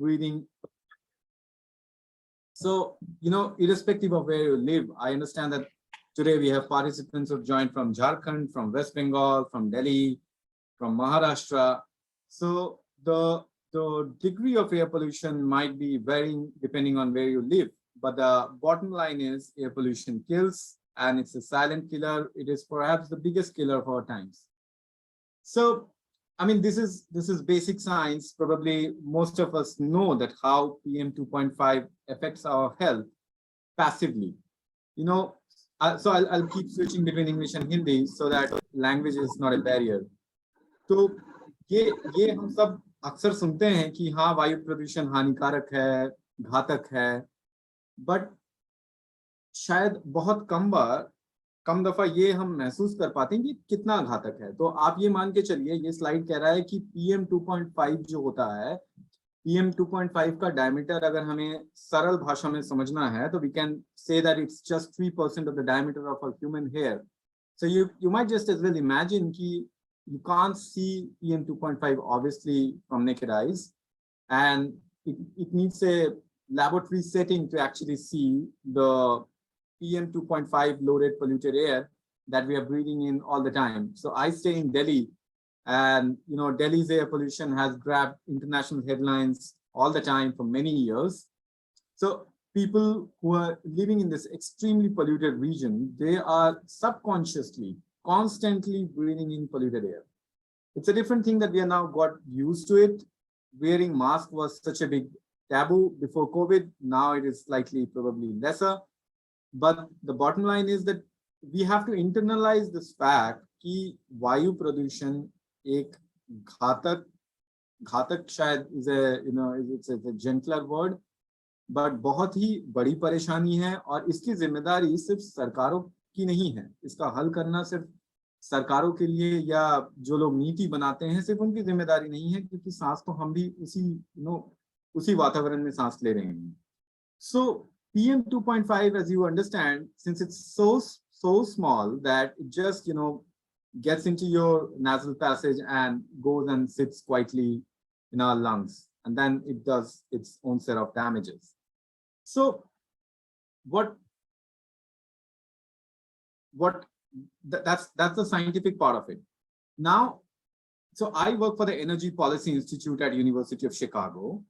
breathing. So, irrespective of where you live, I understand that today we have participants who have joined from Jharkhand, from West Bengal, from Delhi, from Maharashtra. So the degree of air pollution might be varying depending on where you live. But the bottom line is air pollution kills, and it's a silent killer. It is perhaps the biggest killer of our times. So, I mean, this is basic science. Probably most of us know that how PM 2.5 affects our health passively. So I'll keep switching between English and Hindi so that language is not a barrier. तो ये हम सब अक्सर सुनते हैं कि हाँ वायु प्रदूषण हानिकारक है, घातक है, बट शायद बहुत कम दफा ये हम महसूस कर पाते हैं कि कितना घातक है. तो आप ये मान के चलिए, ये स्लाइड कह रहा है कि PM 2.5 जो होता है, PM 2.5 का डायमीटर अगर हमें सरल भाषा में समझना है तो we can say that it's just 3% of the diameter of a human hair. So you might just as well imagine कि you can't see PM 2.5 obviously from naked eyes, and it needs a laboratory setting to actually see the PM 2.5 loaded polluted air that we are breathing in all the time. So I stay in Delhi, and Delhi's air pollution has grabbed international headlines all the time for many years. So people who are living in this extremely polluted region, they are subconsciously constantly breathing in polluted air. It's a different thing that we are now got used to it. Wearing mask was such a big taboo before COVID. Now it is slightly probably lesser. But the bottom line is that we have to internalize this fact कि वायु प्रदूषण एक घातक शायद is a gentler word, but बहुत ही बड़ी परेशानी है, और इसकी जिम्मेदारी सिर्फ सरकारों की नहीं है. इसका हल करना सिर्फ सरकारों के लिए या जो लोग नीति बनाते हैं सिर्फ उनकी जिम्मेदारी नहीं है, क्योंकि सांस तो हम भी उसी वातावरण में सांस ले रहे हैं. So PM 2.5, as you understand, since it's so small that it just gets into your nasal passage and goes and sits quietly in our lungs, and then it does its own set of damages. So that's the scientific part of it. Now, so I work for the Energy Policy Institute at University of Chicago,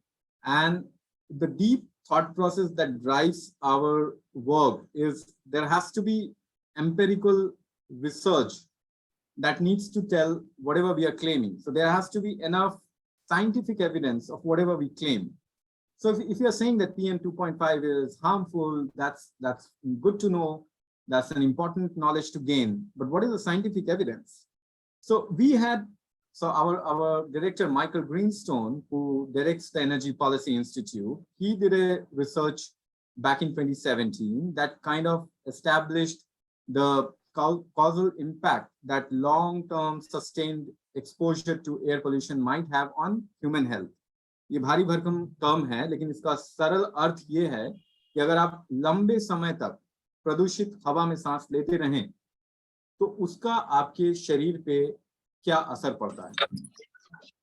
and the deep thought process that drives our work is there has to be empirical research that needs to tell whatever we are claiming. So there has to be enough scientific evidence of whatever we claim. So if you are saying that PM 2.5 is harmful, that's good to know. That's an important knowledge to gain. But what is the scientific evidence? So our director, Michael Greenstone, who directs the Energy Policy Institute, he did a research back in 2017 that kind of established the causal impact that long-term sustained exposure to air pollution might have on human health. ये भारी भरकम term है, लेकिन इसका सरल अर्थ ये है कि अगर आप लंबे समय तक प्रदूषित हवा में सांस लेते रहें तो उसका आपके शरीर पे क्या असर पड़ता है.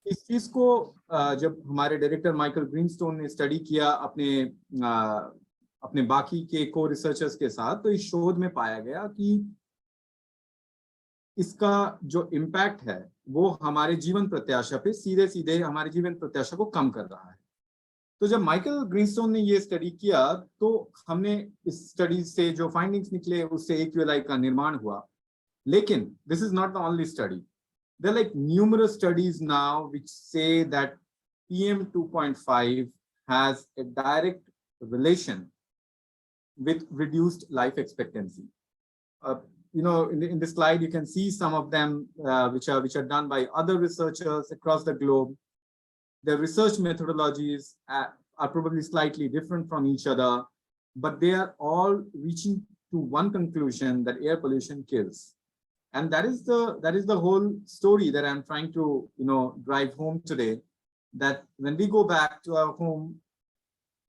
इस चीज को जब हमारे डायरेक्टर माइकल ग्रीनस्टोन ने स्टडी किया अपने बाकी के को रिसर्चर्स के साथ, तो इस शोध में पाया गया कि इसका जो इम्पैक्ट है वो हमारे जीवन प्रत्याशा पे सीधे हमारे जीवन प्रत्याशा को कम कर रहा है. तो जब माइकल ग्रीनस्टोन ने ये स्टडी किया तो हमने इस स्टडी से जो फाइंडिंग्स निकले उससे AQLI का निर्माण हुआ. लेकिन this is not the only study. There are like numerous studies now which say that PM 2.5 has a direct relation with reduced life expectancy. In this slide you can see some of them which are done by other researchers across the globe. The research methodologies are probably slightly different from each other, but they are all reaching to one conclusion, that air pollution kills. And that is the whole story that I'm trying to drive home today, that when we go back to our home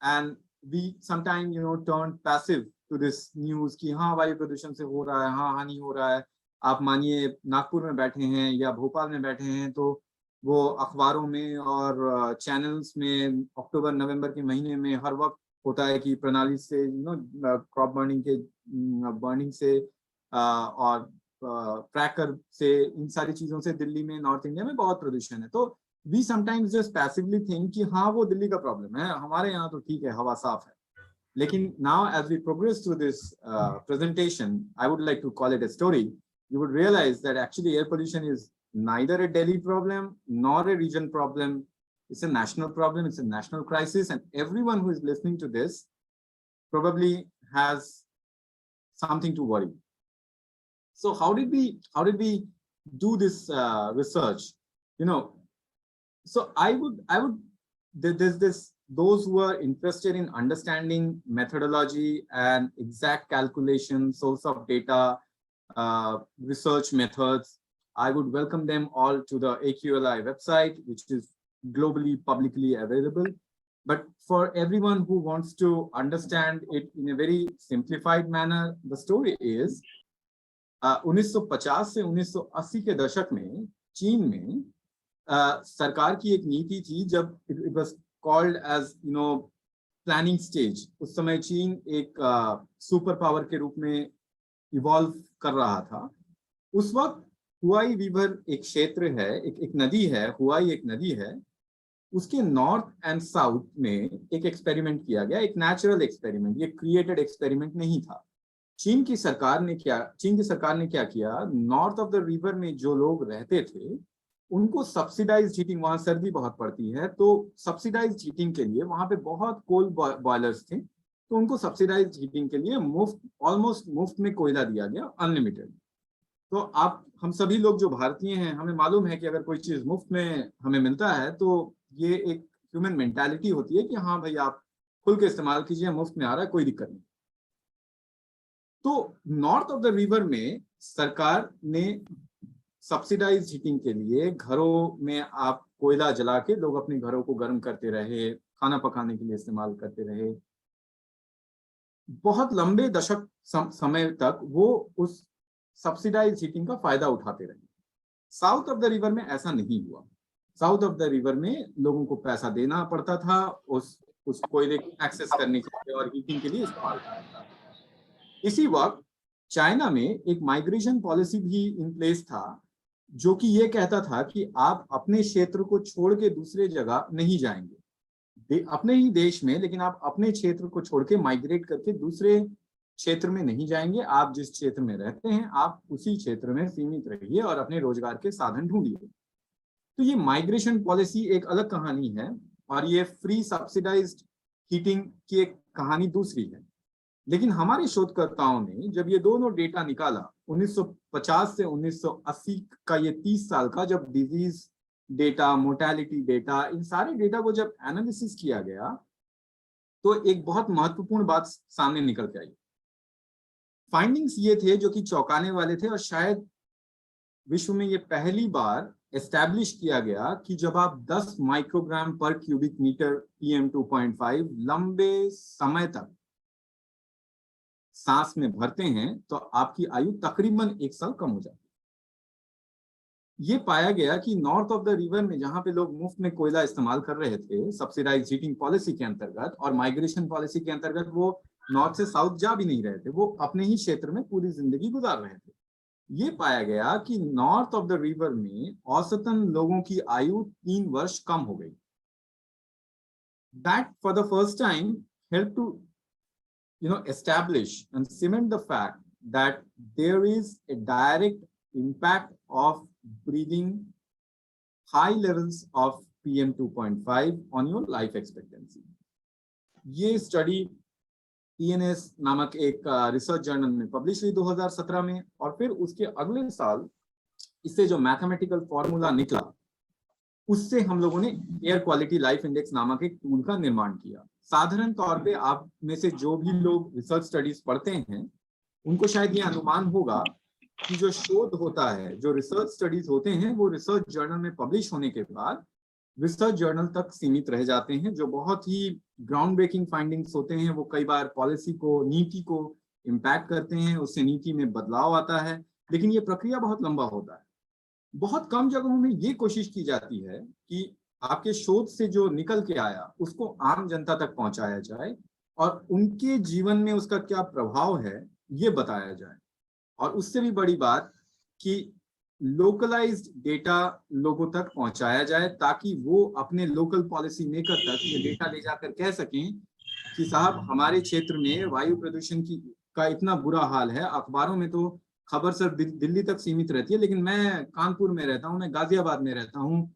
and we sometimes turn passive to this news कि हाँ वायु प्रदूषण से हो रहा है, हाँ हानि हो रहा है. आप मानिए नागपुर में बैठे हैं या भोपाल में बैठे हैं तो वो अखबारों में और चैनल्स में अक्टूबर नवंबर के महीने में हर वक्त होता है कि प्रणाली से क्रॉप बर्निंग से और क्रैकर से, इन सारी चीजों से दिल्ली में, नॉर्थ इंडिया में बहुत प्रदूषण है। तो we sometimes just passively think कि हाँ वो दिल्ली का प्रॉब्लम है, हमारे यहाँ तो ठीक है, हवा साफ है। लेकिन now as we progress through this presentation, I would like to call it a story. You would realize that actually air pollution is neither a Delhi problem nor a region problem. It's a national problem. It's a national crisis, and everyone who is listening to this probably has something to worry. So how did we do this research? You know, so I would there's this, those who are interested in understanding methodology and exact calculation, source of data, research methods, I would welcome them all to the AQLI website, which is globally publicly available. But for everyone who wants to understand it in a very simplified manner, the story is 1950 से 1980 के दशक में चीन में सरकार की एक नीति थी, जब it was called as planning stage. उस समय चीन एक सुपर पावर के रूप में इवॉल्व कर रहा था। उस वक्त हुआई रिवर एक क्षेत्र है, एक नदी है, हुआई एक नदी है, उसके नॉर्थ एंड साउथ में एक एक्सपेरिमेंट किया गया, एक नेचुरल एक्सपेरिमेंट, ये क्रिएटेड एक्सपेरिमेंट नहीं था। चीन की सरकार ने क्या किया, नॉर्थ ऑफ द रिवर में जो लोग रहते थे उनको सब्सिडाइज्ड हीटिंग, वहां सर्दी बहुत पड़ती है, तो सब्सिडाइज्ड हीटिंग के लिए वहां पे बहुत कोल बॉयलर्स थे, तो उनको सब्सिडाइज्ड हीटिंग के लिए ऑलमोस्ट मुफ्त में कोयला दिया गया, अनलिमिटेड। तो आप, हम सभी लोग जो भारतीय हैं, हमें मालूम है कि अगर कोई चीज मुफ्त में हमें मिलता है तो ये एक ह्यूमन मेंटालिटी होती है कि हाँ भाई आप खुल के इस्तेमाल कीजिए, मुफ्त में आ रहा है, कोई दिक्कत नहीं। तो नॉर्थ ऑफ द रिवर में सरकार ने सब्सिडाइज हीटिंग के लिए घरों में आप कोयला जला के लोग अपने घरों को गर्म करते रहे, खाना पकाने के लिए इस्तेमाल करते रहे। बहुत लंबे दशक समय तक वो उस सब्सिडाइज हीटिंग का फायदा उठाते रहे। साउथ ऑफ द रिवर में ऐसा नहीं हुआ। साउथ ऑफ द रिवर में लोगों को पैसा देना पड़ता था उस कोयले को एक्सेस करने के लिए और हीटिंग के लिए इस्तेमाल करना था। इसी वक्त चाइना में एक माइग्रेशन पॉलिसी भी इन प्लेस था, जो कि ये कहता था कि आप अपने क्षेत्र को छोड़ के दूसरे जगह नहीं जाएंगे, अपने ही देश में, लेकिन आप अपने क्षेत्र को छोड़ के माइग्रेट करके दूसरे क्षेत्र में नहीं जाएंगे। आप जिस क्षेत्र में रहते हैं आप उसी क्षेत्र में सीमित रहिए और अपने रोजगार के साधन ढूंढिए। तो ये माइग्रेशन पॉलिसी एक अलग कहानी है और ये फ्री सब्सिडाइज्ड हीटिंग की एक कहानी दूसरी है। लेकिन हमारे शोधकर्ताओं ने जब ये दोनों डेटा निकाला 1950 से 1980 का, ये 30 साल का, जब डिजीज डेटा, मोर्टेलिटी डेटा, इन सारे डेटा को जब एनालिसिस किया गया तो एक बहुत महत्वपूर्ण बात सामने निकल के आई। फाइंडिंग्स ये थे जो कि चौंकाने वाले थे, और शायद विश्व में ये पहली बार एस्टैब्लिश किया गया कि जब आप 10 माइक्रोग्राम पर क्यूबिक मीटर PM 2.5 लंबे समय तक सांस में भरते हैं तो आपकी आयु तकरीबन 1 साल कम हो जाती है। ये पाया गया कि नॉर्थ ऑफ द रिवर में जहां पे लोग मुफ्त में कोयला इस्तेमाल कर रहे थे सब्सिडाइज हीटिंग पॉलिसी के अंतर्गत और माइग्रेशन पॉलिसी के अंतर्गत, वो नॉर्थ से साउथ जा भी नहीं रहे थे, वो अपने ही क्षेत्र में पूरी जिंदगी गुजार रहे थे। ये पाया गया कि नॉर्थ ऑफ द रिवर में औसतन लोगों की आयु 3 वर्ष कम हो गई। That for the first time help to establish and cement the fact that there is a direct impact of breathing high levels of PM 2.5 on your life expectancy. ये स्टडी PNS नामक एक रिसर्च जर्नल में publish हुई 2017 में, और फिर उसके अगले साल इससे जो मैथमेटिकल फॉर्मूला निकला उससे हम लोगों ने एयर क्वालिटी लाइफ इंडेक्स नामक एक टूल का निर्माण किया। साधारण तौर पे आप में से जो भी लोग रिसर्च स्टडीज पढ़ते हैं उनको शायद ये अनुमान होगा कि जो शोध होता है, जो रिसर्च स्टडीज होते हैं, वो रिसर्च जर्नल में पब्लिश होने के बाद रिसर्च जर्नल तक सीमित रह जाते हैं। जो बहुत ही ग्राउंड ब्रेकिंग फाइंडिंग्स होते हैं वो कई बार पॉलिसी को, नीति को इम्पैक्ट करते हैं, उससे नीति में बदलाव आता है, लेकिन ये प्रक्रिया बहुत लंबा होता है। बहुत कम जगहों में ये कोशिश की जाती है कि आपके शोध से जो निकल के आया उसको आम जनता तक पहुंचाया जाए और उनके जीवन में उसका क्या प्रभाव है ये बताया जाए। और उससे भी बड़ी बात कि लोकलाइज्ड डेटा लोगों तक पहुंचाया जाए ताकि वो अपने लोकल पॉलिसी मेकर तक ये डेटा ले जाकर कह सकें कि साहब हमारे क्षेत्र में वायु प्रदूषण की का इतना बुरा हाल है। अखबारों में तो खबर सिर्फ दिल्ली तक सीमित रहती है, लेकिन मैं कानपुर में रहता हूँ, मैं गाजियाबाद में रहता हूँ,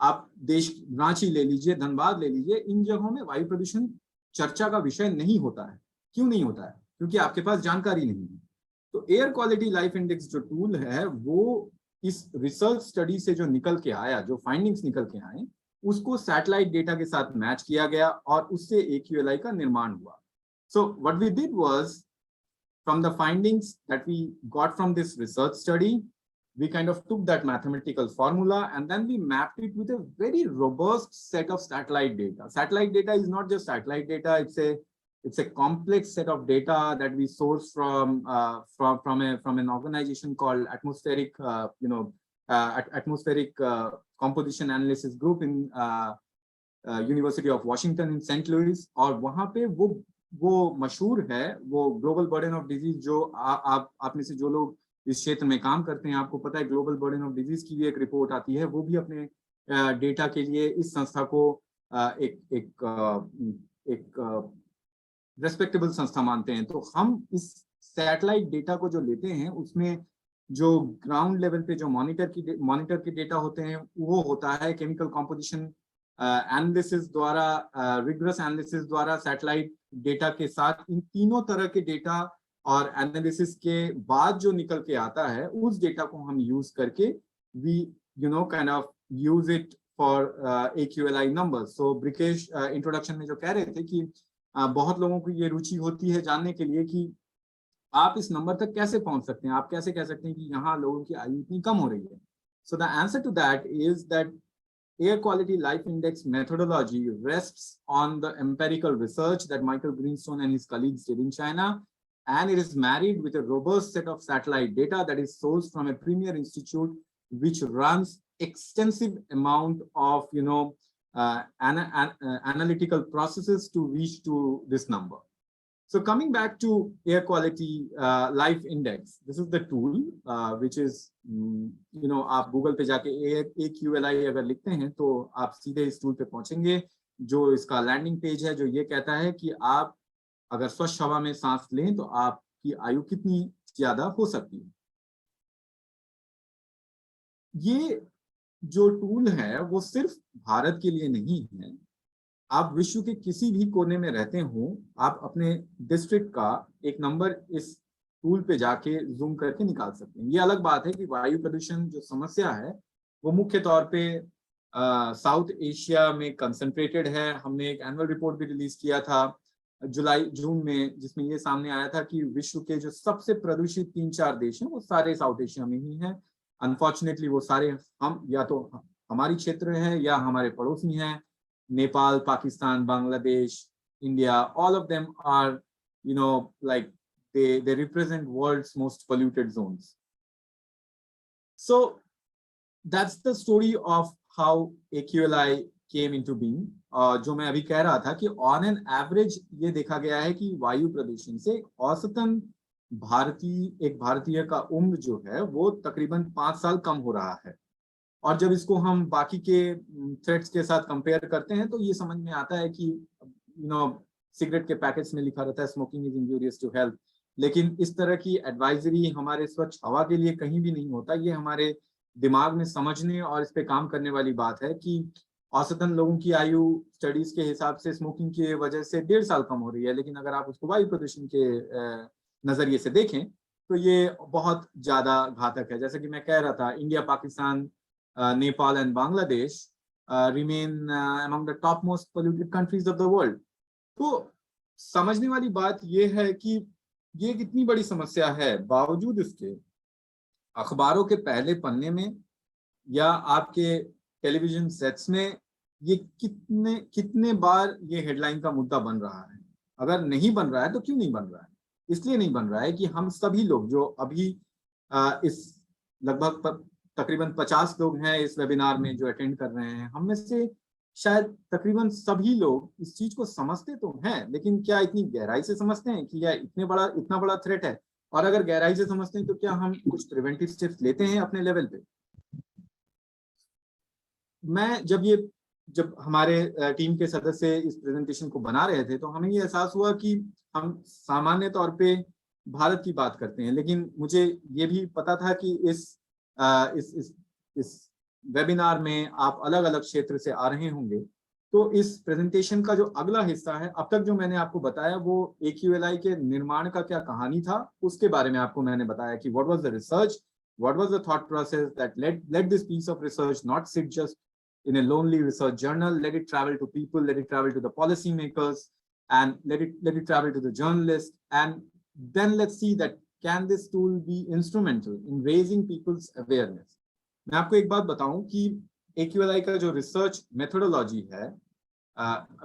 आप देश रांची ले लीजिए, धनबाद ले लीजिए, इन जगहों में वायु प्रदूषण चर्चा का विषय नहीं होता है। क्यों नहीं होता है? क्योंकि आपके पास जानकारी नहीं है। तो एयर क्वालिटी लाइफ इंडेक्स जो टूल है वो इस रिसर्च स्टडी से जो निकल के आया, जो फाइंडिंग्स निकल के आए, उसको सैटेलाइट डेटा के साथ मैच किया गया और उससे AQLI का निर्माण हुआ। So what we did was, from the findings that we got from this research study, we kind of took that mathematical formula and then we mapped it with a very robust set of satellite data. Satellite data is not just satellite data; it's a complex set of data that we source from an organization called atmospheric composition analysis group in University of Washington in Saint Louis. और वहां पे वो मशहूर है, वो global burden of disease जो आप में से जो लोग इस क्षेत्र में काम करते हैं आपको पता है, ग्लोबल बर्डन ऑफ डिजीज की भी एक रिपोर्ट आती है। वो भी अपने डेटा के लिए इस संस्था को एक रेस्पेक्टेबल संस्था मानते हैं। तो हम इस सैटेलाइट डेटा को जो लेते हैं उसमें जो ग्राउंड लेवल पे जो मॉनिटर के डेटा होते हैं वो होता है केमिकल कॉम्पोजिशन एनालिसिस द्वारा, रिगरस एनालिसिस द्वारा सैटेलाइट डेटा के साथ इन तीनों तरह के डेटा और एनालिसिस के बाद जो निकल के आता है उस डेटा को हम यूज करके we kind of use it for AQLI numbers. So Brikesh introduction में जो कह रहे थे कि बहुत लोगों को ये रुचि होती है जानने के लिए कि आप इस नंबर तक कैसे पहुंच सकते हैं, आप कैसे कह सकते हैं कि यहाँ लोगों की आयु इतनी कम हो रही है। So the answer to that is that Air Quality Life Index methodology rests on the empirical research that Michael Greenstone and his colleagues did in China, and it is married with a robust set of satellite data that is sourced from a premier institute which runs extensive amount of analytical processes to reach to this number. So coming back to Air Quality Life Index, this is the tool which is, आप Google पे जाके AQLI अगर लिखते हैं तो आप सीधे इस टूल पे पहुंचेंगे। जो इसका लैंडिंग पेज है जो ये कहता है कि आप अगर स्वच्छ हवा में सांस लें तो आपकी आयु कितनी ज्यादा हो सकती है। ये जो टूल है वो सिर्फ भारत के लिए नहीं है, आप विश्व के किसी भी कोने में रहते हो, आप अपने डिस्ट्रिक्ट का एक नंबर इस टूल पे जाके जूम करके निकाल सकते हैं। ये अलग बात है कि वायु प्रदूषण जो समस्या है वो मुख्य तौर पे साउथ एशिया में कंसंट्रेटेड है। हमने एक एनुअल रिपोर्ट भी रिलीज किया था जून में, जिसमें ये सामने आया था कि विश्व के जो सबसे प्रदूषित 3-4 देश हैं वो सारे साउथ एशिया में ही हैं। अनफॉर्चुनेटली वो सारे हम या तो हमारी क्षेत्र है या हमारे पड़ोसी हैं, Nepal, Pakistan, Bangladesh, India, all of them are, like they represent world's most polluted zones. So that's the story of how AQLI came into being. जो मैं अभी कह रहा था कि on an average ये देखा गया है कि वायु प्रदूषण से औसतन एक भारतीय का उम्र जो है वो तकरीबन 5 साल कम हो रहा है। और जब इसको हम बाकी के थ्रेट्स के साथ कंपेयर करते हैं तो ये समझ में आता है कि सिगरेट के पैकेट्स में लिखा रहता है smoking is injurious to health, लेकिन इस तरह की एडवाइजरी हमारे स्वच्छ हवा के लिए कहीं भी नहीं होता। ये हमारे दिमाग में समझने और इस पे काम करने वाली बात है कि औसतन लोगों की आयु स्टडीज के हिसाब से स्मोकिंग की वजह से 1.5 साल कम हो रही है, लेकिन अगर आप उसको वायु प्रदूषण के नजरिए से देखें तो ये बहुत ज्यादा घातक है। जैसे कि मैं कह रहा था, India, Pakistan, Nepal and Bangladesh remain among the top most polluted countries of the world. तो समझने वाली बात ये है कि ये कितनी बड़ी समस्या है, बावजूद इसके अखबारों के पहले पन्ने में या आपके टेलीविजन सेट्स में ये कितने बार ये हेडलाइन का मुद्दा बन रहा है। अगर नहीं बन रहा है तो क्यों नहीं बन रहा है? इसलिए नहीं बन रहा है कि हम सभी लोग जो अभी इस लगभग तकरीबन 50 लोग हैं इस वेबिनार में जो अटेंड कर रहे हैं, हम में से शायद तकरीबन सभी लोग इस चीज को समझते तो हैं, लेकिन क्या इतनी गहराई से समझते हैं कि यह इतना बड़ा थ्रेट है? और अगर गहराई से समझते हैं तो क्या हम कुछ प्रिवेंटिव स्टेप्स लेते हैं अपने लेवल पे? मैं जब हमारे टीम के सदस्य इस प्रेजेंटेशन को बना रहे थे तो हमें ये एहसास हुआ कि हम सामान्य तौर पे भारत की बात करते हैं, लेकिन मुझे ये भी पता था कि इस वेबिनार में आप अलग अलग क्षेत्र से आ रहे होंगे। तो इस प्रेजेंटेशन का जो अगला हिस्सा है, अब तक जो मैंने आपको बताया वो AQLI के निर्माण का क्या कहानी था, उसके बारे में आपको मैंने बताया कि what was the research, what was the thought process that led this piece of research not sit just in a lonely research journal, let it travel to people, let it travel to the policymakers, and let it travel to the journalists, and then let's see that can this tool be instrumental in raising people's awareness. मैं आपको एक बात बताऊं कि AQLI का जो research methodology है,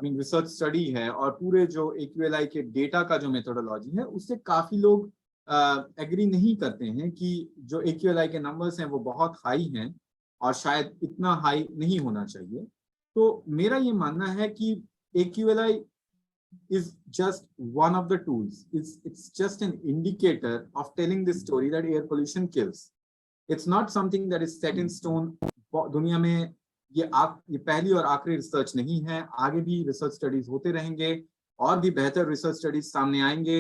research study है, और पूरे जो AQLI के डेटा का जो मेथोडोलॉजी है, उससे काफी लोग एग्री नहीं करते हैं कि जो AQLI के नंबर्स हैं वो बहुत हाई हैं और शायद इतना हाई नहीं होना चाहिए। तो मेरा ये मानना है कि AQLI is just one of the tools. It's just an indicator of telling the story that air pollution kills. It's not something that is set in stone. दुनिया में ये पहली और आखिरी रिसर्च नहीं है, आगे भी रिसर्च स्टडीज होते रहेंगे और भी बेहतर रिसर्च स्टडीज सामने आएंगे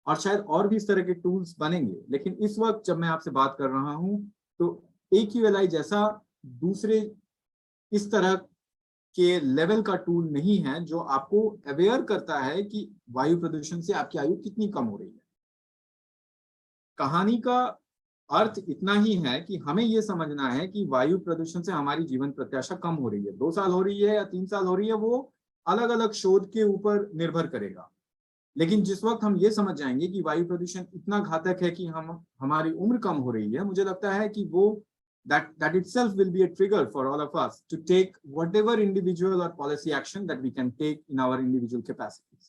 और शायद और भी इस तरह के टूल्स बनेंगे। लेकिन इस वक्त जब मैं आपसे बात कर रहा हूं तो AQLI जैसा दूसरे इस तरह के लेवल का टूल नहीं है जो आपको अवेयर करता है कि वायु प्रदूषण से आपकी आयु कितनी कम हो रही है। कहानी का अर्थ इतना ही है कि हमें यह समझना है कि वायु प्रदूषण से हमारी जीवन प्रत्याशा कम हो रही है, 2 साल हो रही है या 3 साल हो रही है, वो अलग अलग शोध के ऊपर निर्भर करेगा। लेकिन जिस वक्त हम ये समझ जाएंगे कि वायु प्रदूषण इतना घातक है कि हमारी उम्र कम हो रही है, मुझे लगता है कि वो that itself will be a trigger for all of us to take whatever individual or policy action that we can take in our individual capacities.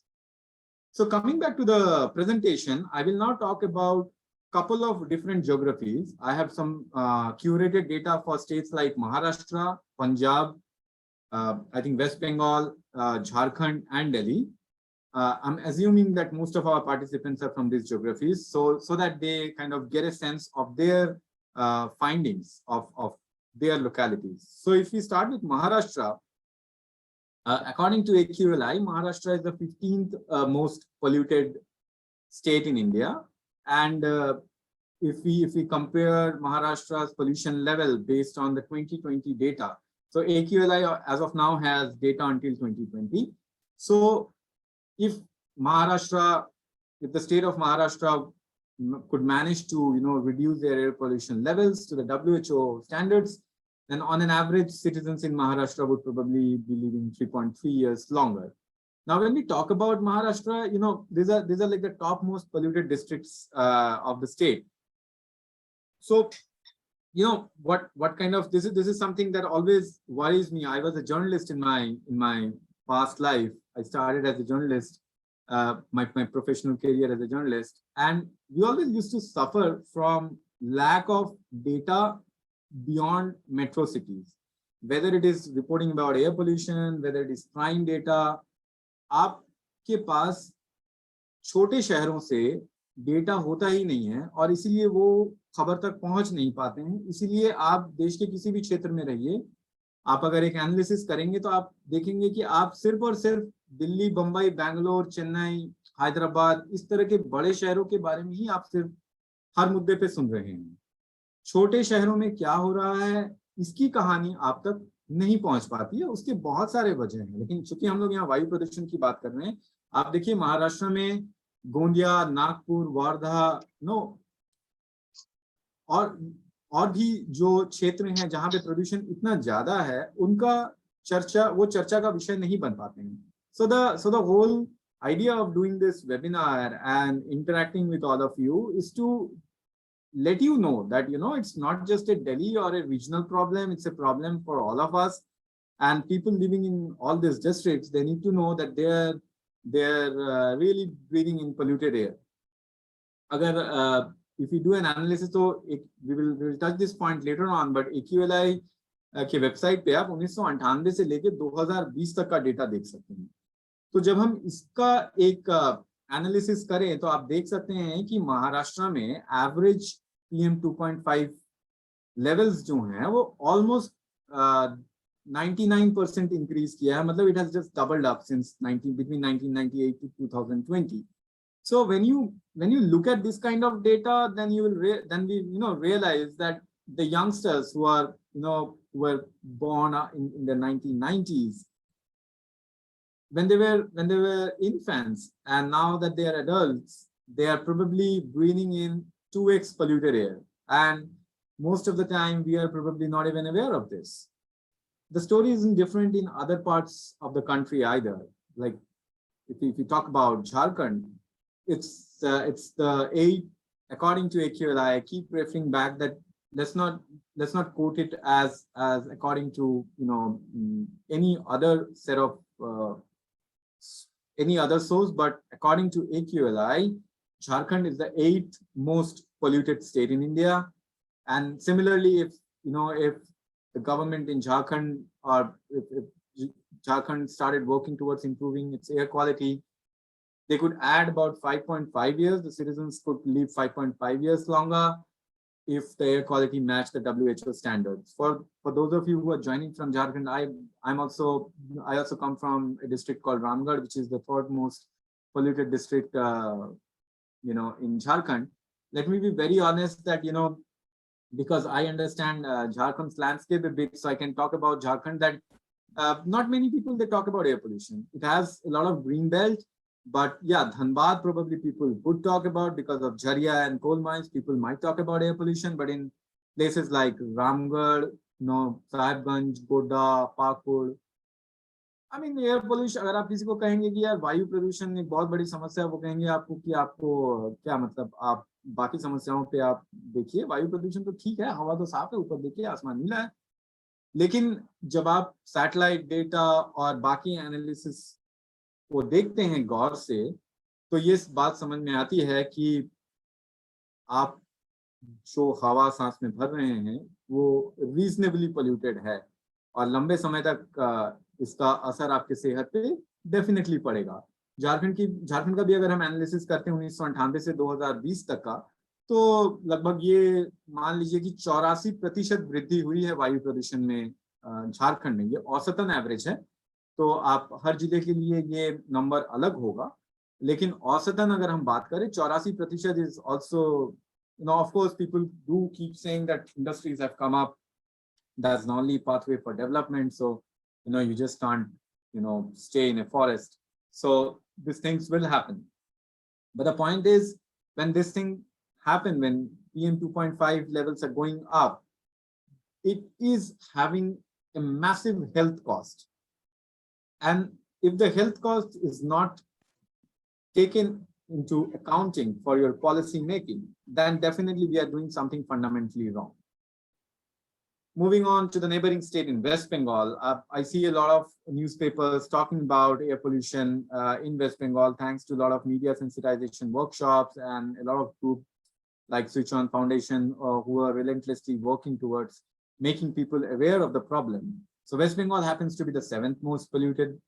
So coming back to the presentation, I will now talk about couple of different geographies. I have some curated data for states like Maharashtra, Punjab, I think West Bengal, Jharkhand, and Delhi. I'm assuming that most of our participants are from these geographies, so that they kind of get a sense of their findings of their localities. So if we start with Maharashtra, according to AQLI, Maharashtra is the 15th most polluted state in India. And if we compare Maharashtra's pollution level based on the 2020 data, so AQLI as of now has data until 2020. So if the state of Maharashtra could manage to reduce their air pollution levels to the WHO standards, then on an average citizens in Maharashtra would probably be living 3.3 years longer. Now when we talk about Maharashtra, these are like the top most polluted districts of the state. So what kind of this is something that always worries me. I was a journalist in my past life. I started as a journalist, my professional career as a journalist, and we always used to suffer from lack of data beyond metro cities, whether it is reporting about air pollution, whether it is crime data. आपके पास छोटे शहरों से data होता ही नहीं है और इसीलिए वो खबर तक पहुंच नहीं पाते हैं। इसीलिए आप देश के किसी भी क्षेत्र में रहिए, आप अगर एक एनालिसिस करेंगे तो आप देखेंगे कि आप सिर्फ और सिर्फ दिल्ली, बंबई, बैंगलोर, चेन्नई, हैदराबाद, इस तरह के बड़े शहरों के बारे में ही आप सिर्फ हर मुद्दे पे सुन रहे हैं। छोटे शहरों में क्या हो रहा है इसकी कहानी आप तक नहीं पहुंच पाती है। उसके बहुत सारे वजह हैं, लेकिन चूंकि हम लोग यहाँ वायु प्रदूषण की बात कर रहे हैं, आप देखिए महाराष्ट्र में गोंदिया, नागपुर, वार्धा, और भी जो क्षेत्र हैं जहां पे प्रदूषण इतना ज्यादा है, उनका चर्चा का विषय नहीं बन पाते हैं। So the whole idea of doing this webinar and interacting with all of you is to let you know that it's not just a Delhi or a regional problem, it's a problem for all of us, and people living in all these districts, they need to know that they're really breathing in polluted air. अगर if we do an analysis, so we will touch this point later on, but AQLI के website पे आप 1998 से लेके 2020 तक का data देख सकते हैं। तो जब हम इसका एक एनालिसिस करें तो आप देख सकते हैं कि महाराष्ट्र में एवरेज PM 2.5 लेवल्स जो हैं वो ऑलमोस्ट 99% इंक्रीज किया है, मतलब it has just doubled up since 19 between 1998 to 2020. So when you look at this kind of data, then you will then we realize that the youngsters who are were born in the 1990s, when they were infants, and now that they are adults, they are probably breathing in 2x polluted air, and most of the time we are probably not even aware of this. The story isn't different in other parts of the country either. Like if you talk about Jharkhand, it's the 8 according to AQLI. I keep referring back that let's not quote it as according to any other set of any other source, but according to AQLI, Jharkhand is the 8th most polluted state in India. And similarly, if the government in Jharkhand, or if Jharkhand started working towards improving its air quality, they could add about 5.5 years. The citizens could live 5.5 years longer if the air quality matched the WHO standards. For those of you who are joining from Jharkhand, I also come from a district called Ramgarh, which is the 3rd most polluted district in Jharkhand. Let me be very honest that because I understand Jharkhand's landscape a bit, so I can talk about Jharkhand, that not many people, they talk about air pollution. It has a lot of green belt, but yeah, Dhanbad probably people would talk about because of Jharia and coal mines. People might talk about air pollution, but in places like Ramgarh, Sahibganj, Godda, Pakur, I mean, air pollution, अगर आप किसी को कहेंगे कि यार वायु प्रदूषण एक बहुत बड़ी समस्या है, वो कहेंगे आपको कि आपको क्या मतलब, आप बाकी समस्याओं पे आप देखिए, वायु प्रदूषण तो ठीक है, हवा तो साफ है, ऊपर देखिए आसमान नीला है। लेकिन जब आप सैटेलाइट डेटा और बाकी एनालिसिस को देखते हैं गौर से, तो ये बात समझ में आती है कि आप जो हवा सांस में भर रहे हैं वो रीजनेबली पोल्यूटेड है, और लंबे समय तक इसका असर आपके सेहत पे डेफिनेटली पड़ेगा। झारखंड का भी अगर हम एनालिसिस करते हैं 1998 से 2020 तक का, तो लगभग ये मान लीजिए कि 84% वृद्धि हुई है वायु प्रदूषण में झारखंड में। ये औसतन एवरेज है, तो आप हर जिले के लिए ये नंबर अलग होगा, लेकिन औसतन अगर हम बात करें 84% is also, of course people do keep saying that industries have come up, that's the only pathway for development, so you just can't stay in a forest. So these things will happen, but the point is, when this thing happen, when PM 2.5 levels are going up, it is having a massive health cost, and if the health cost is not taken into accounting for your policy making, then definitely we are doing something fundamentally wrong. Moving on to the neighboring state in West Bengal, I see a lot of newspapers talking about air pollution in West Bengal, thanks to a lot of media sensitization workshops and a lot of groups like Switch On Foundation who are relentlessly working towards making people aware of the problem. So West Bengal happens to be the 7th most polluted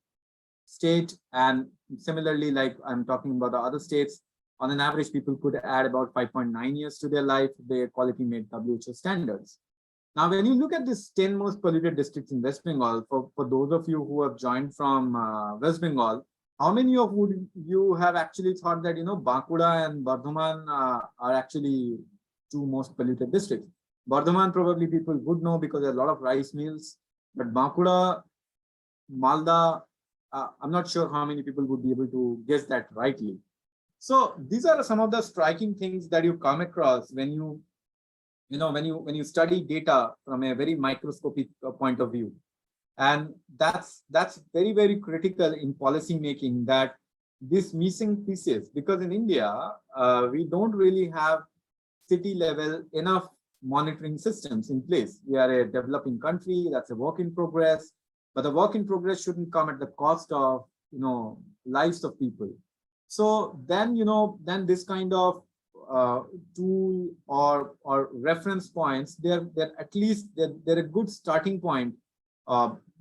state, and similarly, like I'm talking about the other states, on an average, people could add about 5.9 years to their life if their quality met WHO standards. Now, when you look at these 10 most polluted districts in West Bengal, for those of you who have joined from West Bengal, how many of you have actually thought that, Bankura and Bardhaman are actually 2 most polluted districts? Bardhaman probably people would know because there are a lot of rice mills, but Bankura, Malda, I'm not sure how many people would be able to guess that rightly. So these are some of the striking things that you come across when you study data from a very microscopic point of view. And that's very, very critical in policy making, that this missing pieces, because in India, we don't really have city level enough monitoring systems in place. We are a developing country, that's a work in progress, but the work in progress shouldn't come at the cost of, lives of people. So then, then this kind of tool or reference points, they're at least they're a good starting point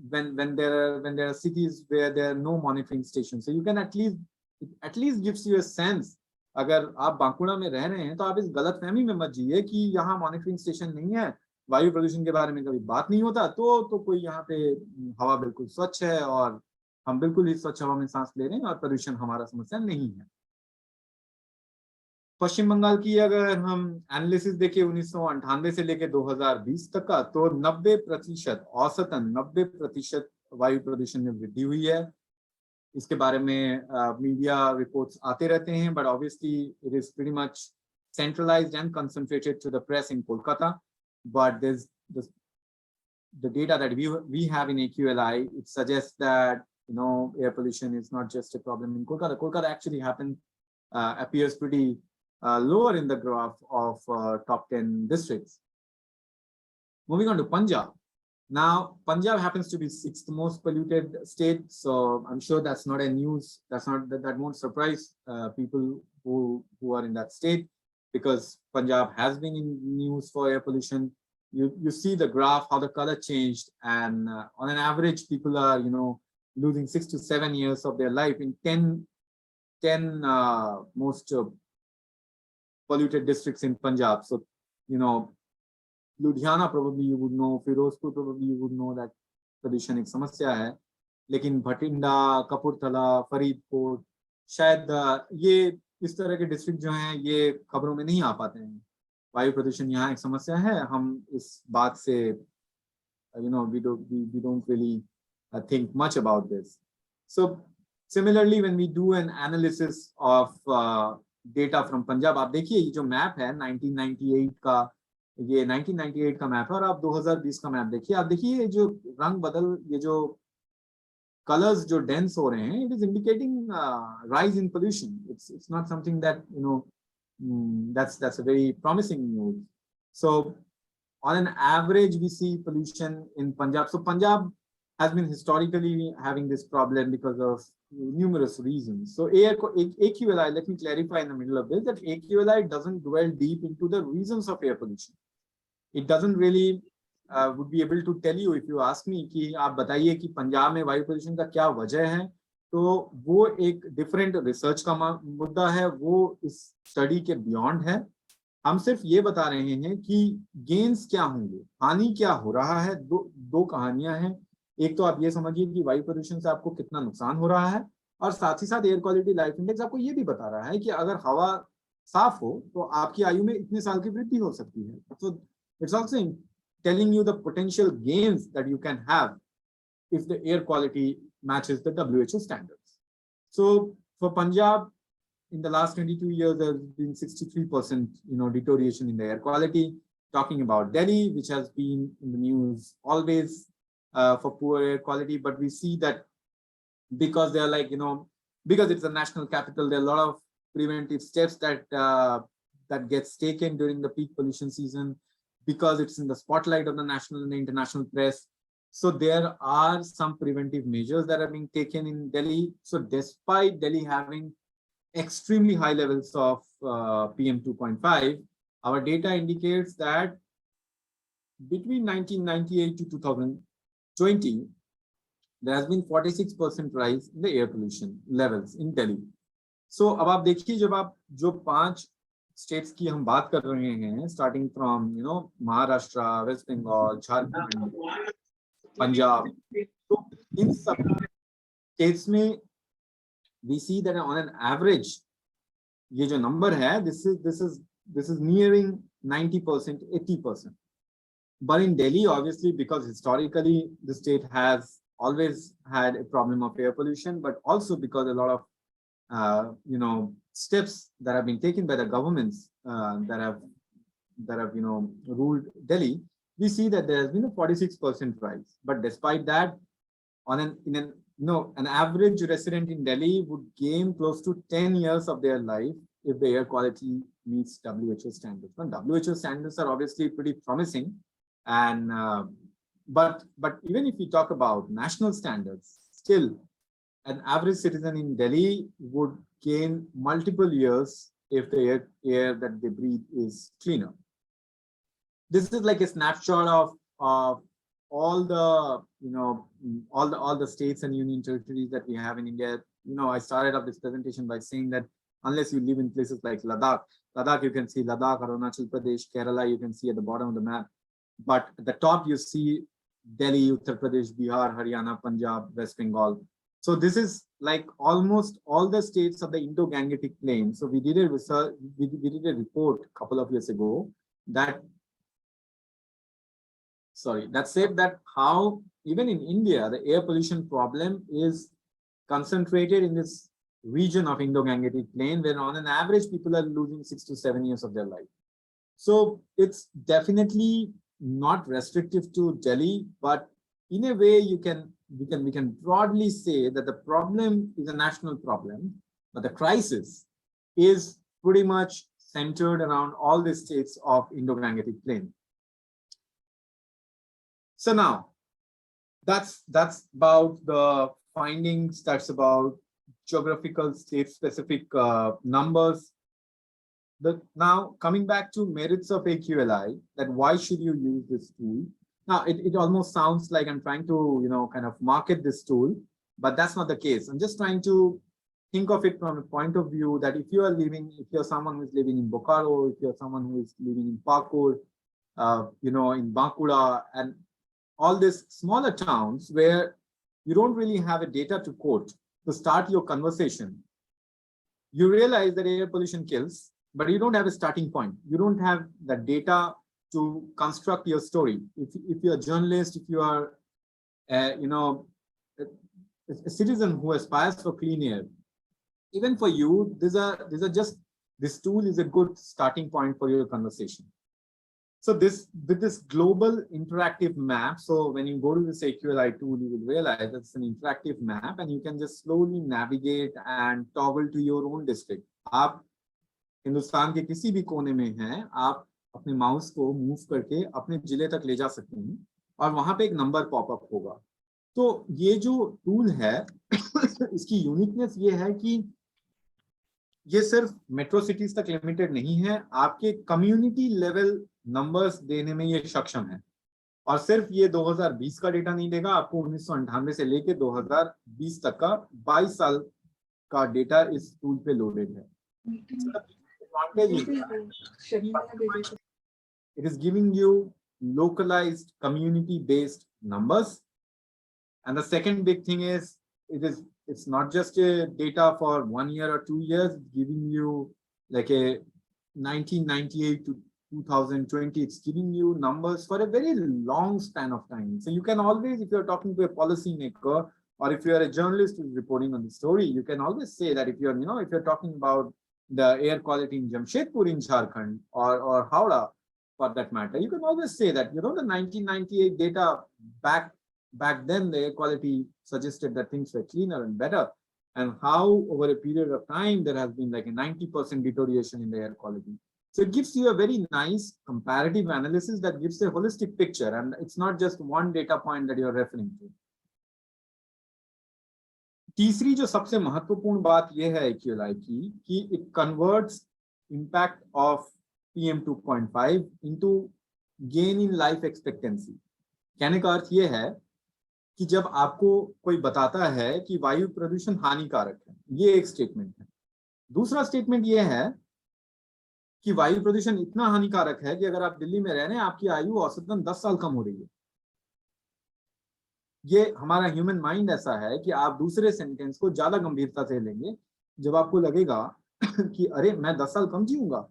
when there are cities where there are no monitoring stations. So you can at least gives you a sense. अगर आप बांकुड़ा में रह रहे हैं तो आप इस गलतफहमी में मत जिए कि यहाँ मॉनिटरिंग स्टेशन नहीं है, वायु प्रदूषण के बारे में कभी बात नहीं होता, तो कोई यहाँ पे हवा बिल्कुल स्वच्छ है और हम बिल्कुल ही स्वच्छ हवा में सांस ले रहे हैं और प्रदूषण हमारा समस्या नहीं है। पश्चिम बंगाल की अगर हम एनालिसिस देखें 1998 से लेकर 2020 तक का, तो 90% औसतन 90% वायु प्रदूषण में वृद्धि हुई है। इसके बारे में मीडिया रिपोर्ट्स आते रहते हैं, but obviously it is pretty much centralized and concentrated to the press in Kolkata. But there's the data that we have in AQLI, it suggests that air pollution is not just a problem in Kolkata. Kolkata actually appears pretty lower in the graph of top 10 districts. Moving on to Punjab. Now, Punjab happens to be 6th most polluted state, so I'm sure that's not a news. That won't surprise people who are in that state, because Punjab has been in news for air pollution. You see the graph, how the color changed, and on an average, people are losing 6 to 7 years of their life in 10 most polluted districts in Punjab. So Ludhiana probably you would know, Firozpur probably you would know that pollution एक समस्या है, लेकिन भटिंडा, कपूरथला, फरीदकोट, शायद ये इस तरह के district जो हैं ये खबरों में नहीं आ पाते हैं। वायु प्रदूषण यहाँ एक समस्या है, हम इस बात से we don't really think much about this. So similarly, when we do an analysis of data from Punjab, आप देखिए ये जो मैप है 1998 का, ये 1998 का मैप है, और आप 2020 का मैप देखिए, आप देखिए ये जो रंग बदल, ये जो कलर्स जो डेंस हो रहे हैं, it is indicating rise in pollution. It's not something that that's a very promising news. So on an average we see pollution in Punjab. So Punjab has been historically having this problem because of numerous reasons. So AQLI, let me clarify in the middle of this, that AQLI doesn't dwell deep into the reasons of air pollution. It doesn't really would be able to tell you, if you ask me कि आप बताइए कि पंजाब में वायु प्रदूषण का क्या वजह है, तो वो एक डिफरेंट रिसर्च का मुद्दा है, वो इस स्टडी के बियॉन्ड है. हम सिर्फ ये बता रहे हैं कि गेन्स क्या होंगे, हानि क्या हो रहा है. दो कहानियां हैं. एक तो आप ये समझिए कि वायु प्रदूषण से आपको कितना नुकसान हो रहा है, और साथ ही साथ एयर क्वालिटी लाइफ इंडेक्स आपको ये भी बता रहा है कि अगर हवा साफ हो तो आपकी आयु में इतने साल की वृद्धि हो सकती है. So it's also telling you the potential gains that you can have if the air quality matches the WHO standards. So for Punjab, in the last 22 years, there has been 63% deterioration in the air quality. Talking about Delhi, which has been in the news always for poor air quality, but we see that because they're because it's a national capital, there are a lot of preventive steps that that gets taken during the peak pollution season, because it's in the spotlight of the national and the international press. So there are some preventive measures that are being taken in Delhi. So despite Delhi having extremely high levels of PM 2.5, our data indicates that between 1998 to 2020, there has been 46% rise in the air pollution levels in Delhi. So अब आप देखिए, जब आप जो 5 states की हम बात कर रहे हैं, starting from Maharashtra, West Bengal, Jharkhand, Punjab, तो इन सब स्टेट्स में we see that on an average ये जो नंबर है, this is nearing 90%, 80%. But in Delhi, obviously, because historically the state has always had a problem of air pollution, but also because a lot of steps that have been taken by the governments that have ruled Delhi, we see that there has been a 46% rise. But despite that, an average resident in Delhi would gain close to 10 years of their life if the air quality meets WHO standards. And WHO standards are obviously pretty promising, and but even if we talk about national standards, still an average citizen in Delhi would gain multiple years if the air that they breathe is cleaner. This is like a snapshot of all the, all the states and union territories that we have in India. I started off this presentation by saying that unless you live in places like Ladakh, you can see Ladakh, Arunachal Pradesh, Kerala, you can see at the bottom of the map. But at the top, you see Delhi, Uttar Pradesh, Bihar, Haryana, Punjab, West Bengal. So this is like almost all the states of the Indo-Gangetic Plain. So we did a research, we did a report a couple of years ago that said that how even in India, the air pollution problem is concentrated in this region of Indo-Gangetic Plain, where on an average, people are losing 6 to 7 years of their life. So it's definitely not restrictive to Delhi, but in a way, we can broadly say that the problem is a national problem, but the crisis is pretty much centered around all the states of Indo-Gangetic Plain. So now, that's about the findings. That's about geographical state-specific numbers. Now, coming back to merits of AQLI, that why should you use this tool? Now, it almost sounds like I'm trying to, kind of market this tool, but that's not the case. I'm just trying to think of it from a point of view that if you're someone who's living in Bokaro, if you're someone who is living in Pakur, in Bankura, and all these smaller towns where you don't really have a data to quote to start your conversation, you realize that air pollution kills, but you don't have a starting point. You don't have the data to construct your story. If you're a journalist, if you are, a citizen who aspires for clean air, even for you, this tool is a good starting point for your conversation. So with this global interactive map, so when you go to this AQLI tool, you will realize it's an interactive map and you can just slowly navigate and toggle to your own district. आप हिंदुस्तान के किसी भी कोने में हैं, आप अपने mouse को मूव करके अपने जिले तक ले जा सकते हैं और वहां पे एक नंबर पॉपअप होगा. तो ये जो टूल है इसकी यूनिकनेस ये है कि ये सिर्फ मेट्रो सिटीज तक लिमिटेड नहीं है, आपके कम्युनिटी लेवल नंबर्स देने में ये सक्षम है. और सिर्फ ये 2020 का डेटा नहीं देगा, आपको 1998 से लेके 2020 तक का 22 साल का डेटा इस टूल पे लोडेड है. It is giving you localized community-based numbers. And the second big thing is it's not just a data for 1 year or 2 years, it's giving you like a 1998 to 2020, it's giving you numbers for a very long span of time. So you can always, if you're talking to a policymaker or if you're a journalist who's reporting on the story, you can always say that if you're talking about the air quality in Jamshedpur in Jharkhand or Howrah for that matter, you can always say that, the 1998 data back then the air quality suggested that things were cleaner and better, and how over a period of time there has been like a 90% deterioration in the air quality. So it gives you a very nice comparative analysis that gives a holistic picture, and it's not just one data point that you're referring to. तीसरी जो सबसे महत्वपूर्ण बात यह है AQLI की कि it converts impact of PM 2.5 into gain in life expectancy. कहने का अर्थ यह है कि जब आपको कोई बताता है कि वायु प्रदूषण हानिकारक है, ये एक स्टेटमेंट है. दूसरा स्टेटमेंट ये है कि वायु प्रदूषण इतना हानिकारक है कि अगर आप दिल्ली में रह रहे हैं, आपकी आयु औसतन 10 साल कम हो रही है. ये हमारा ह्यूमन माइंड ऐसा है कि आप दूसरे सेंटेंस को ज्यादा गंभीरता से लेंगे जब आपको लगेगा कि अरे मैं 10 साल कम जीऊंगा.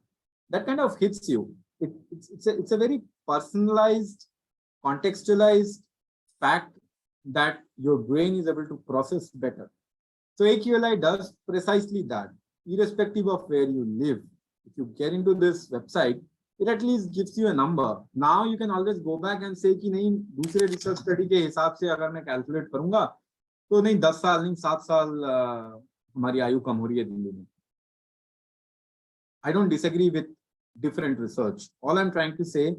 That kind of hits you. It's a very personalized, contextualized fact that your brain is able to process better. So AQLI does precisely that, irrespective of where you live. If you get into this website, it at least gives you a number. Now you can always go back and say कि नहीं, दूसरे research study के हिसाब से अगर मैं calculate करूंगा तो नहीं 10 साल नहीं 7 साल हमारी आयु कम हो रही है दिल्ली में. I don't disagree with different research. All I'm trying to say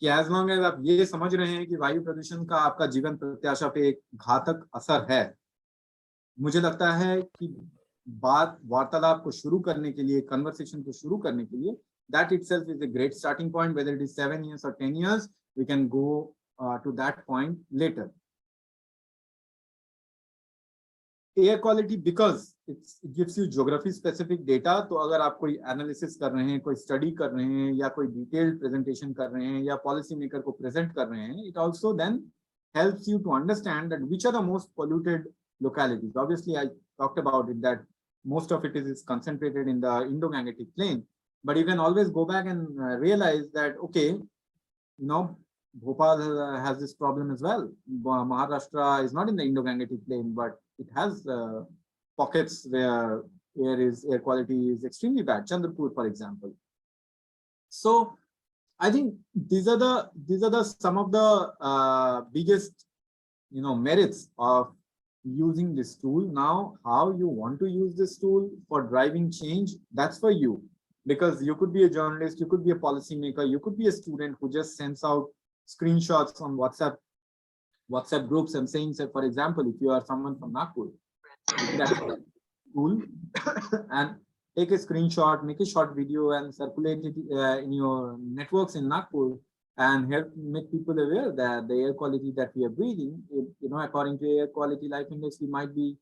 कि as long as आप ये समझ रहे हैं कि वायु प्रदूषण का आपका जीवन प्रत्याशा पे एक घातक असर है, मुझे लगता है कि बात वार्तालाप को शुरू करने के लिए, कन्वर्सेशन को शुरू करने के लिए, that itself is a great starting point. Whether it is 7 years or 10 years, we can go to that point later. Air quality, because it gives you geography specific data. तो अगर आप कोई एनालिसिस कर रहे हैं, कोई स्टडी कर रहे हैं, या कोई डिटेल्ड प्रेजेंटेशन कर रहे हैं, या पॉलिसी मेकर को प्रेजेंट कर रहे हैं, it also then helps you to understand that which are the most polluted localities. Obviously, I talked about it that most of it is concentrated in the Indo-Gangetic plain, but you can always go back and realize that, okay, you know, Bhopal has this problem as well. Maharashtra is not in the Indo-Gangetic plain, but it has pockets where air quality is extremely bad. Chandrapur, for example. So I think these are the some of the biggest, you know, merits of using this tool. Now, how you want to use this tool for driving change, that's for you. Because you could be a journalist, you could be a policymaker, you could be a student who just sends out screenshots on WhatsApp groups and saying, say, for example, if you are someone from Nagpur, you could actually tool and take a screenshot, make a short video and circulate it in your networks in Nagpur, and help make people aware that the air quality that we are breathing, you know, according to Air Quality Life Index, we might be,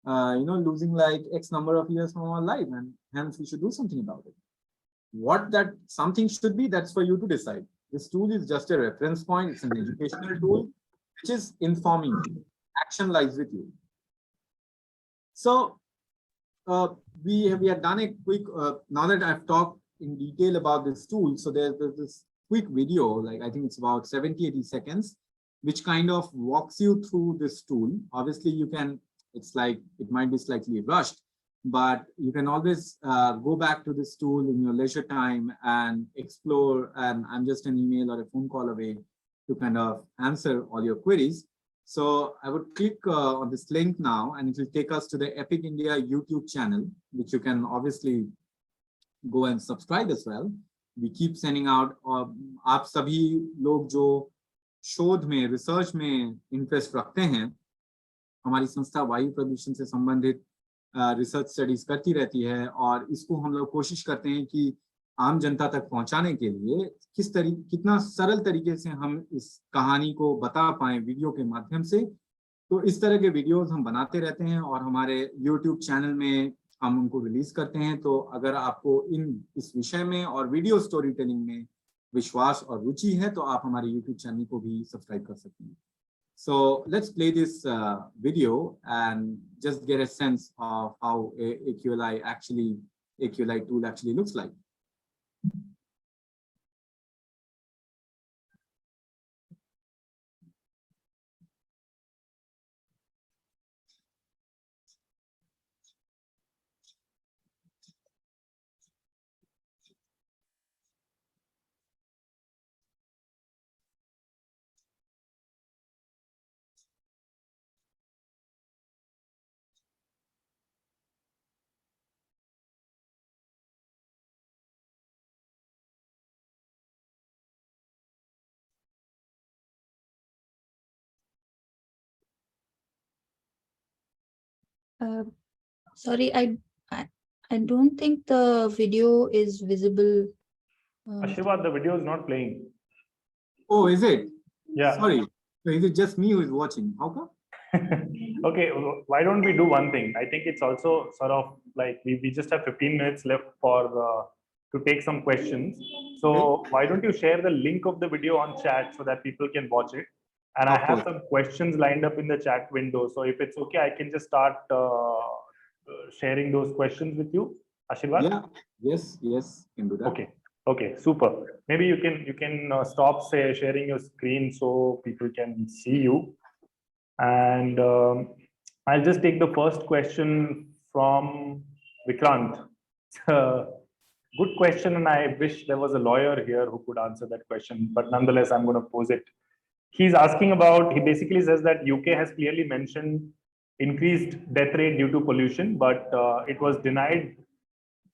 you know, losing like X number of years from our life, and hence we should do something about it. What that something should be, that's for you to decide. This tool is just a reference point. It's an educational tool, which is informing you. Action lies with you. So we have done a quick, now that I've talked in detail about this tool, so there's this quick video, like I think it's about 70-80 seconds, which kind of walks you through this tool. Obviously, you can, it's like, it might be slightly rushed, but you can always go back to this tool in your leisure time and explore, and I'm just an email or a phone call away to kind of answer all your queries. So I would click on this link now, and it will take us to the Epic India YouTube channel, which you can obviously go and subscribe as well. We keep sending out, आप सभी लोग जो शोध में, research में interest रखते हैं, हमारी संस्था वायु प्रदूषण से संबंधित रिसर्च स्टडीज करती रहती है, और इसको हम लोग कोशिश करते हैं कि आम जनता तक पहुंचाने के लिए कितना सरल तरीके से हम इस कहानी को बता पाएं वीडियो के माध्यम से। तो इस तरह के वीडियोस हम बनाते रहते हैं और हमारे यूट्यूब चैनल में हम उनको रिलीज करते हैं। तो अगर आपको इस विषय में और वीडियो स्टोरी टेलिंग में विश्वास और रुचि है तो आप हमारे यूट्यूब चैनल को भी सब्सक्राइब कर सकते हैं। So let's play this video and just get a sense of how AQLI tool actually looks like. Sorry, I don't think the video is visible. Ashirbad, the video is not playing. Oh, is it? Yeah. Sorry. So is it just me who is watching? How come? Okay, why don't we do one thing? I think it's also sort of like we just have 15 minutes left for to take some questions. So why don't you share the link of the video on chat so that people can watch it? And I have some questions lined up in the chat window. So if it's okay, I can just start sharing those questions with you, Ashirbad? Yeah. Yes. Can do that. Okay, super. Maybe you can stop sharing your screen so people can see you. And I'll just take the first question from Vikrant. Good question, and I wish there was a lawyer here who could answer that question, but nonetheless, I'm going to pose it. He's asking about, he basically says that UK has clearly mentioned increased death rate due to pollution, but it was denied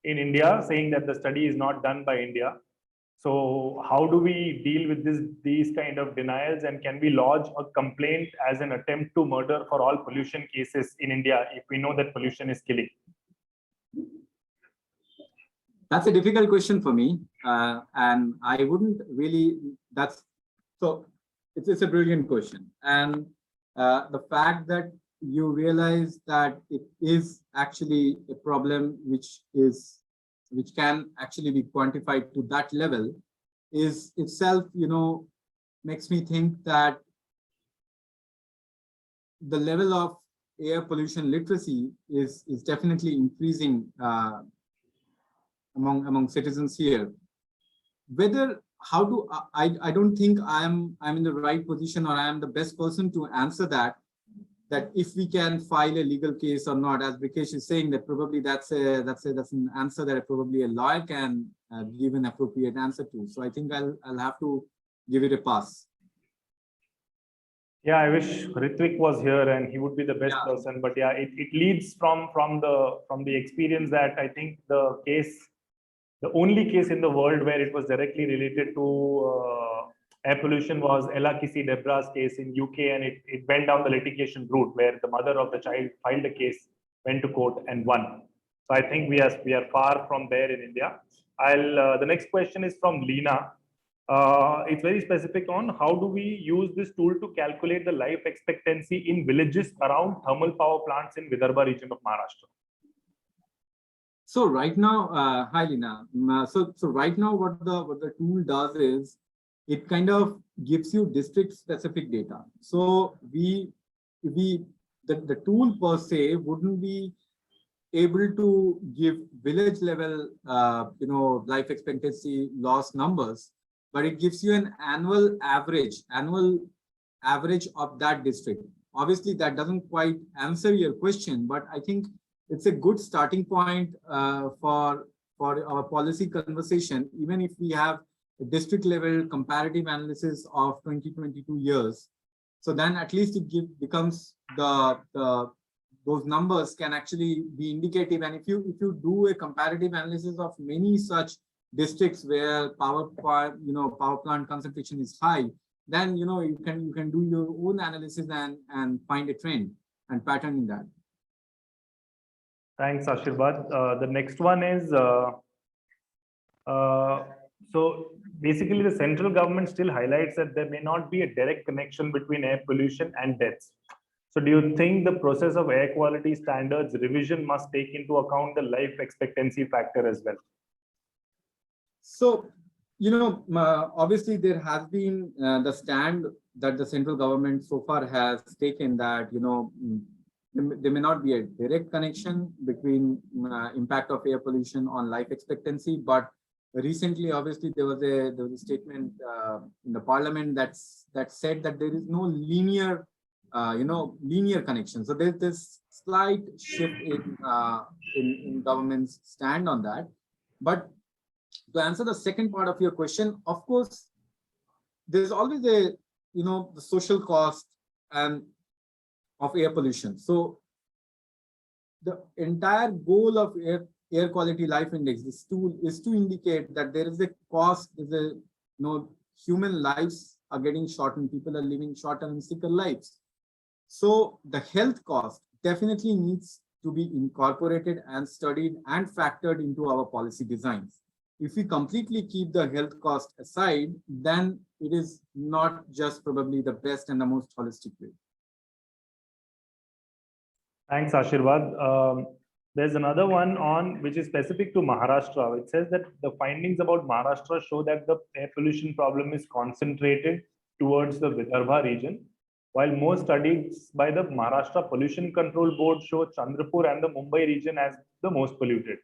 in India, saying that the study is not done by India. So how do we deal with these kind of denials, and can we lodge a complaint as an attempt to murder for all pollution cases in India if we know that pollution is killing? That's a difficult question for me, and I wouldn't really. That's so. It's a brilliant question, and the fact that you realize that it is actually a problem which can actually be quantified to that level is itself, makes me think that the level of air pollution literacy is definitely increasing among citizens here. Whether how do I don't think I'm in the right position or I am the best person to answer that if we can file a legal case or not. As Brikesh is saying, that probably that's an answer that probably a lawyer can give an appropriate answer to. So I think I'll have to give it a pass. Yeah, I wish Ritvik was here and he would be the best person. But yeah, it leads from the experience that I think the only case in the world where it was directly related to air pollution was Ella Kisi Debra's case in UK, and it went down the litigation route where the mother of the child filed a case, went to court, and won. So I think we are far from there in India. The next question is from Leena. It's very specific on how do we use this tool to calculate the life expectancy in villages around thermal power plants in Vidarbha region of Maharashtra. So right now, hi Lina. So right now, what the tool does is it kind of gives you district specific data. So the tool per se wouldn't be able to give village level life expectancy loss numbers, but it gives you an annual average of that district. Obviously, that doesn't quite answer your question, but I think it's a good starting point for our policy conversation. Even if we have a district level comparative analysis of 2022 years, so then at least it becomes those numbers can actually be indicative. And if you do a comparative analysis of many such districts where power plant concentration is high, then you can do your own analysis and find a trend and pattern in that. Thanks, Ashirbad. The next one is, so basically the central government still highlights that there may not be a direct connection between air pollution and deaths. So do you think the process of air quality standards revision must take into account the life expectancy factor as well? So, obviously there has been the stand that the central government so far has taken that, there may not be a direct connection between impact of air pollution on life expectancy, but recently, obviously, there was a statement in the parliament that said that there is no linear connection. So there's this slight shift in government's stand on that. But to answer the second part of your question, of course, there's always the social cost and of air pollution. So the entire goal of air quality life index, this tool, is to indicate that there is a cost, human lives are getting shortened, people are living shorter and sicker lives. So the health cost definitely needs to be incorporated and studied and factored into our policy designs. If we completely keep the health cost aside, then it is not just probably the best and the most holistic way. Thanks, Ashirbad. There's another one on which is specific to Maharashtra. It says that the findings about Maharashtra show that the air pollution problem is concentrated towards the Vidarbha region, while most studies by the Maharashtra Pollution Control Board show Chandrapur and the Mumbai region as the most polluted.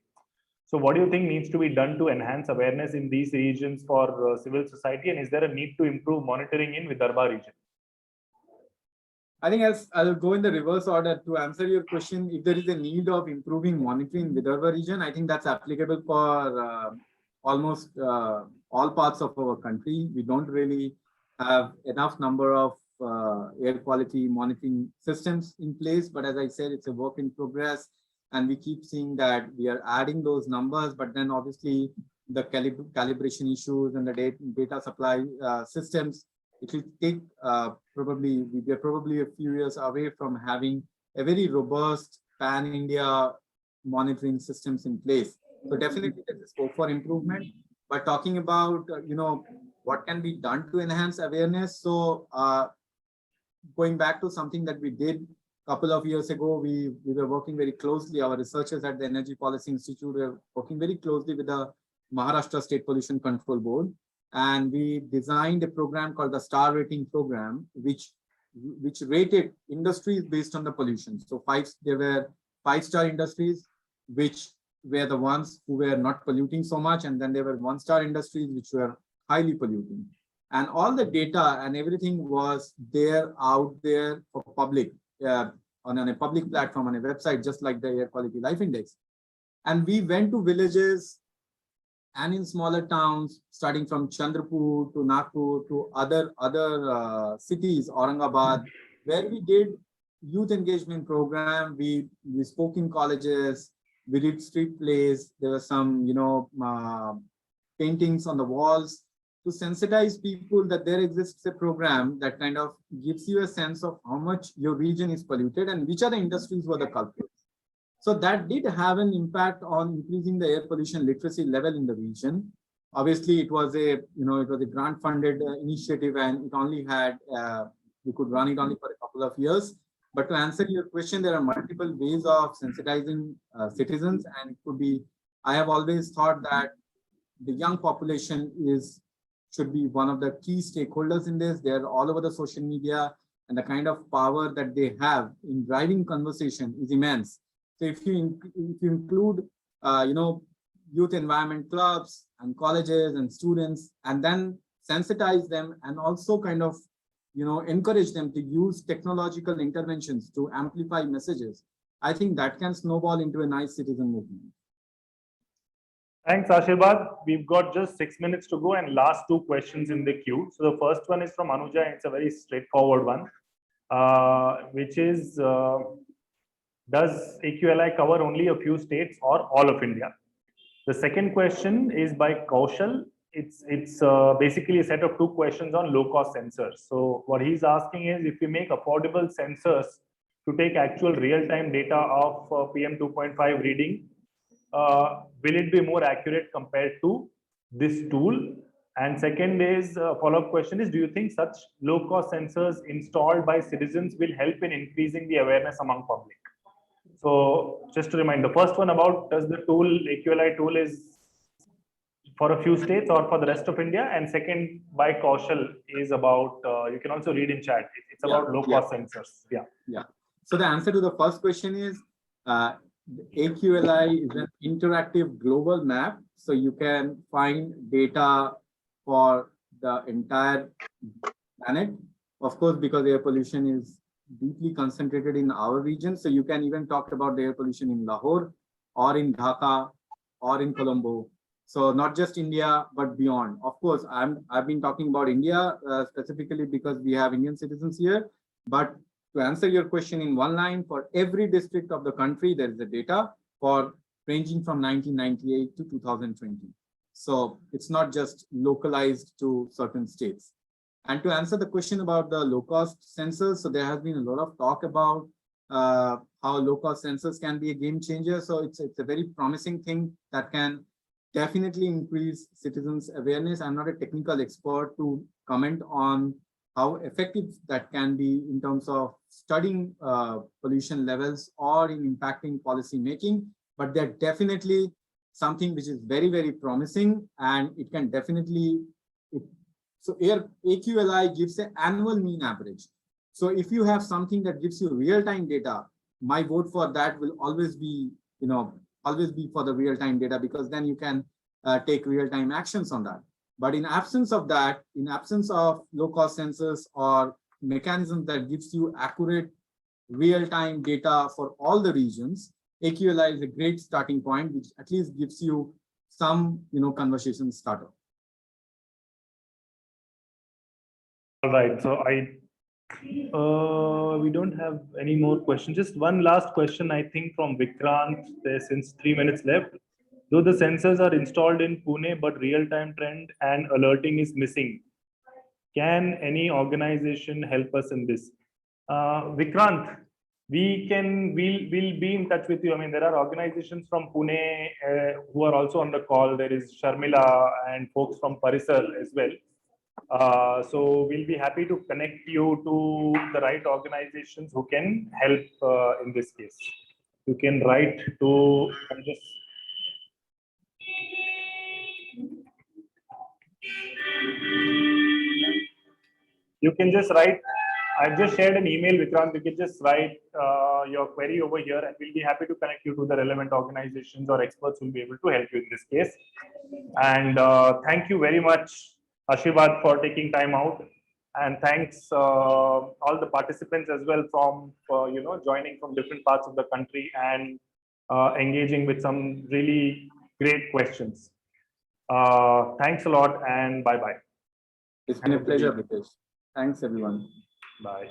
So what do you think needs to be done to enhance awareness in these regions for civil society, and is there a need to improve monitoring in Vidarbha region? I think I'll go in the reverse order to answer your question. If there is a need of improving monitoring in Vidarbha region, I think that's applicable for almost all parts of our country. We don't really have enough number of air quality monitoring systems in place, but as I said, it's a work in progress, and we keep seeing that we are adding those numbers, but then obviously the calibration issues and the data supply systems, it will take we are probably a few years away from having a very robust pan-India monitoring systems in place. So definitely there is scope for improvement. But talking about, what can be done to enhance awareness. So going back to something that we did a couple of years ago, we were working very closely. Our researchers at the Energy Policy Institute were working very closely with the Maharashtra State Pollution Control Board, and we designed a program called the Star Rating Program, which rated industries based on the pollution. So there were 5-star industries, which were the ones who were not polluting so much, and then there were 1-star industries which were highly polluting. And all the data and everything was there out there for public, on a public platform, on a website, just like the Air Quality Life Index. And we went to villages and in smaller towns, starting from Chandrapur to Nagpur to other cities, Aurangabad, where we did youth engagement program. We spoke in colleges, we did street plays. There were some, paintings on the walls to sensitize people that there exists a program that kind of gives you a sense of how much your region is polluted and which are the industries were the culprits. So that did have an impact on increasing the air pollution literacy level in the region. Obviously, it was a grant-funded initiative, and it only had we could run it only for a couple of years. But to answer your question, there are multiple ways of sensitizing citizens, and it could be. I have always thought that the young population should be one of the key stakeholders in this. They're all over the social media, and the kind of power that they have in driving conversation is immense. So if you include, youth environment clubs and colleges and students, and then sensitize them and also kind of, encourage them to use technological interventions to amplify messages, I think that can snowball into a nice citizen movement. Thanks, Ashirbad. We've got just 6 minutes to go and last 2 questions in the queue. So the first one is from Anuja. It's a very straightforward one, which is, does AQLI cover only a few states or all of India? The second question is by Kaushal. It's basically a set of 2 questions on low-cost sensors. So what he's asking is, if we make affordable sensors to take actual real-time data of PM 2.5 reading, will it be more accurate compared to this tool? And second is, follow-up question is, do you think such low-cost sensors installed by citizens will help in increasing the awareness among public? So just to remind, the first one about does the tool, AQLI tool, is for a few states or for the rest of India? And second, by Kaushal, is about, you can also read in chat, it's about low-cost sensors. Yeah. So the answer to the first question is, AQLI is an interactive global map. So you can find data for the entire planet. Of course, because air pollution is deeply concentrated in our region. So you can even talk about the air pollution in Lahore or in Dhaka or in Colombo. So not just India, but beyond. Of course, I've been talking about India specifically because we have Indian citizens here. But to answer your question in one line, for every district of the country, there is a data for ranging from 1998 to 2020. So it's not just localized to certain states. And to answer the question about the low-cost sensors, so there has been a lot of talk about how low-cost sensors can be a game changer. So it's a very promising thing that can definitely increase citizens' awareness. I'm not a technical expert to comment on how effective that can be in terms of studying pollution levels or in impacting policy making, but they're definitely something which is very, very promising, and it can definitely, so AQLI gives an annual mean average. So if you have something that gives you real-time data, my vote for that will always be, always be for the real-time data, because then you can take real-time actions on that. But in absence of that, in absence of low-cost sensors or mechanisms that gives you accurate real-time data for all the regions, AQLI is a great starting point, which at least gives you some, conversation starter. All right. So we don't have any more questions. Just one last question, I think, from Vikrant. There's since 3 minutes left. Though the sensors are installed in Pune, but real-time trend and alerting is missing, can any organization help us in this? Vikrant, we'll be in touch with you. I mean, there are organizations from Pune who are also on the call. There is Sharmila and folks from Parisar as well. So we'll be happy to connect you to the right organizations who can help in this case. You can write to you can just write. I've just shared an email, Vikrant. You can just write your query over here, and we'll be happy to connect you to the relevant organizations or experts who will be able to help you in this case. And thank you very much, Ashirbad, for taking time out. And thanks all the participants as well from joining from different parts of the country and engaging with some really great questions. Thanks a lot, and bye bye. It's been a pleasure, Vikesh. Thanks, everyone. Bye.